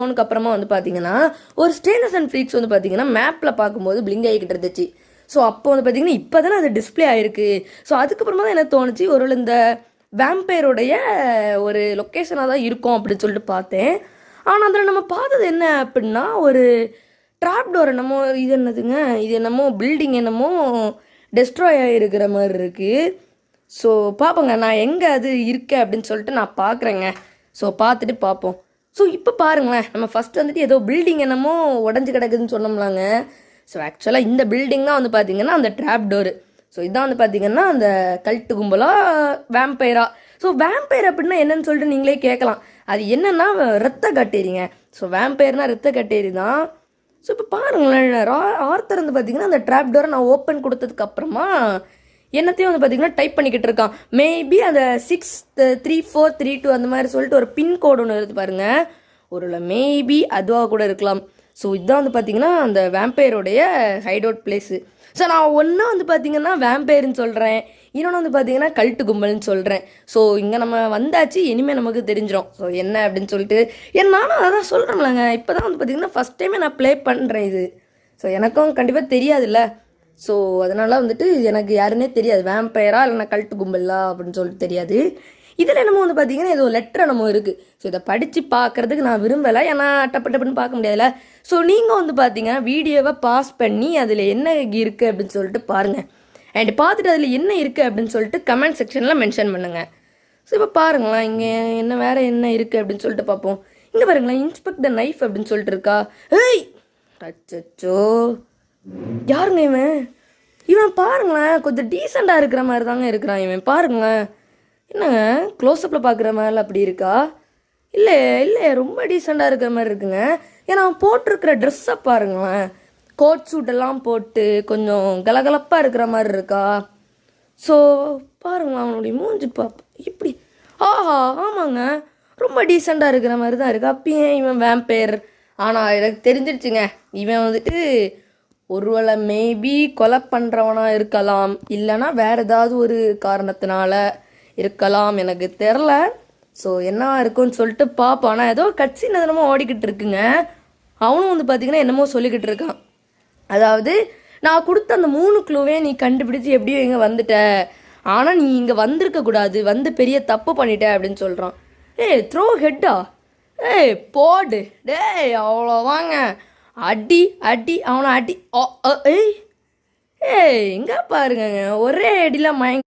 ஃபோனுக்கு அப்புறமா வந்து பார்த்தீங்கன்னா ஒரு ஸ்டேனஸ் அண்ட் ஃப்ரீக்ஸ் வந்து பார்த்தீங்கன்னா மேப்பில் பார்க்கும்போது பிளிங்க் ஆகிக்கிட்டு இருந்துச்சு. ஸோ அப்போ வந்து பார்த்தீங்கன்னா இப்போ தானே அது டிஸ்பிளே ஆயிருக்கு. ஸோ அதுக்கப்புறமா தான் எனக்கு தோணுச்சு ஒரு இந்த வேம்பையருடைய ஒரு லொக்கேஷனாக தான் இருக்கும் அப்படின்னு சொல்லிட்டு பார்த்தேன். ஆனால் அதில் நம்ம பார்த்தது என்ன அப்படின்னா ஒரு ட்ராப் டோர் என்னமோ இது என்னதுங்க, இது என்னமோ பில்டிங் என்னமோ டெஸ்ட்ராய் ஆகிருக்கிற மாதிரி இருக்குது. ஸோ பார்ப்போங்க நான் எங்கே அது இருக்கேன் அப்படின்னு சொல்லிட்டு நான் பார்க்குறேங்க. ஸோ பார்த்துட்டு பார்ப்போம். ஸோ இப்போ பாருங்களேன், நம்ம ஃபஸ்ட்டு வந்துட்டு ஏதோ பில்டிங் என்னமோ உடஞ்சி கிடக்குதுன்னு சொன்னோம்லாங்க. ஸோ ஆக்சுவலாக இந்த பில்டிங் தான் வந்து பார்த்திங்கன்னா அந்த ட்ராப் டோரு. ஸோ இதான் வந்து பார்த்திங்கன்னா அந்த கல்ட்டு கும்பலாக வேம்பைரா. ஸோ வேம்பைர் அப்படின்னா என்னன்னு சொல்லிட்டு நீங்களே கேட்கலாம். அது என்னென்னா ரத்த கட்டேரிங்க. ஸோ வேம்பைர்னால் ரத்த கட்டேரி தான். ஸோ இப்போ பாருங்களேன், ஆர்த்தர் வந்து பார்த்திங்கன்னா அந்த ட்ராப் டோரை நான் ஓப்பன் கொடுத்ததுக்கப்புறமா என்னத்தையும் வந்து பார்த்திங்கன்னா டைப் பண்ணிக்கிட்டு இருக்கான். மேபி அந்த 63432 அந்த மாதிரி சொல்லிட்டு ஒரு பின்கோடு ஒன்று இருக்குது பாருங்கள். ஒரு மேபி அதுவாக கூட இருக்கலாம். ஸோ இதுதான் வந்து பார்த்திங்கன்னா அந்த வேம்பையருடைய ஹைட் அவுட் பிளேஸு. ஸோ நான் ஒன்றா வந்து பார்த்திங்கன்னா வேம்பையர்னு சொல்கிறேன், இன்னொன்று வந்து பார்த்திங்கன்னா கல்ட்டு கும்பல்னு சொல்கிறேன். ஸோ இங்கே நம்ம வந்தாச்சு, இனிமேல் நமக்கு தெரிஞ்சிடும் ஸோ என்ன அப்படின்னு சொல்லிட்டு. நானும் அதான் சொல்கிறேன்லங்க, இப்போ தான் வந்து பார்த்திங்கன்னா ஃபஸ்ட் டைமே நான் ப்ளே பண்ணுறேன் இது. ஸோ எனக்கும் கண்டிப்பாக தெரியாதுல்ல. ஸோ அதனால் வந்துட்டு எனக்கு யாருன்னே தெரியாது, வேம்பையரா இல்லைனா கல்ட்டு கும்பலா அப்படின்னு சொல்லிட்டு தெரியாது. இதில் என்னமோ வந்து பார்த்தீங்கன்னா ஏதோ லெட்டர் என்னமோ இருக்குது. ஸோ இதை படித்து பார்க்குறதுக்கு நான் விரும்பலை, ஏன்னா டப்பு டப்புன்னு பார்க்க முடியாதுல்ல. ஸோ நீங்கள் வந்து பார்த்தீங்கன்னா வீடியோவை பாஸ் பண்ணி அதில் என்ன இருக்குது அப்படின்னு சொல்லிட்டு பாருங்கள். அண்ட் பார்த்துட்டு அதில் என்ன இருக்குது அப்படின்னு சொல்லிட்டு கமெண்ட் செக்ஷனில் மென்ஷன் பண்ணுங்கள். ஸோ இப்போ பாருங்களேன், இங்கே என்ன வேறு என்ன இருக்குது அப்படின்னு சொல்லிட்டு பார்ப்போம். இங்கே பாருங்களேன், இன்ஸ்பெக்ட் த நைஃப் அப்படின்னு சொல்லிட்டு இருக்கா. ஏய் அச்சோ, யாருங்க இவன் பாருங்களேன், கொஞ்சம் டீசெண்டாக இருக்கிற மாதிரி தாங்க இருக்கிறான் இவன். பாருங்களேன், என்னங்க க்ளோஸ்அப்பில் பார்க்குற மாதிரிலாம் அப்படி இருக்கா? இல்லை இல்லை, ரொம்ப டீசெண்டாக இருக்கிற மாதிரி இருக்குங்க. ஏன்னா அவன் போட்டிருக்கிற ட்ரெஸ்ஸை பாருங்களேன், கோட் சூட்டெல்லாம் போட்டு கொஞ்சம் கலகலப்பாக இருக்கிற மாதிரி இருக்கா. ஸோ பாருங்களேன், அவனுடைய மூஞ்சி இப்படி ஆஹா ஆமாங்க, ரொம்ப டீசெண்டாக இருக்கிற மாதிரி தான் இருக்குது. அப்பயே இவன் வேம்பையர். ஆனால் எனக்கு தெரிஞ்சிருச்சுங்க, இவன் வந்துட்டு ஒருவேளை மேபி கொலை பண்ணுறவனாக இருக்கலாம், இல்லைனா வேறு ஏதாவது ஒரு காரணத்தினால இருக்கலாம், எனக்கு தெரில. ஸோ என்ன இருக்குன்னு சொல்லிட்டு பார்ப்போம். ஆனால் ஏதோ கட்சி என்னமோ ஓடிக்கிட்டு இருக்குங்க. அவனும் வந்து பார்த்திங்கன்னா என்னமோ சொல்லிக்கிட்டு இருக்கான். அதாவது நான் கொடுத்த அந்த 3 க்ளூவே நீ கண்டுபிடிச்சி எப்படியோ இங்கே வந்துட்ட, ஆனால் நீ இங்கே வந்திருக்கக்கூடாது, வந்து பெரிய தப்பு பண்ணிட்ட அப்படின்னு சொல்கிறான். த்ரோ ஹெட்டா? போடு டேய், அவ்வளோவாங்க, அடி அடி அவனை அடி. ஏய் எங்கே பாருங்க, ஒரே அடியில் மயங்க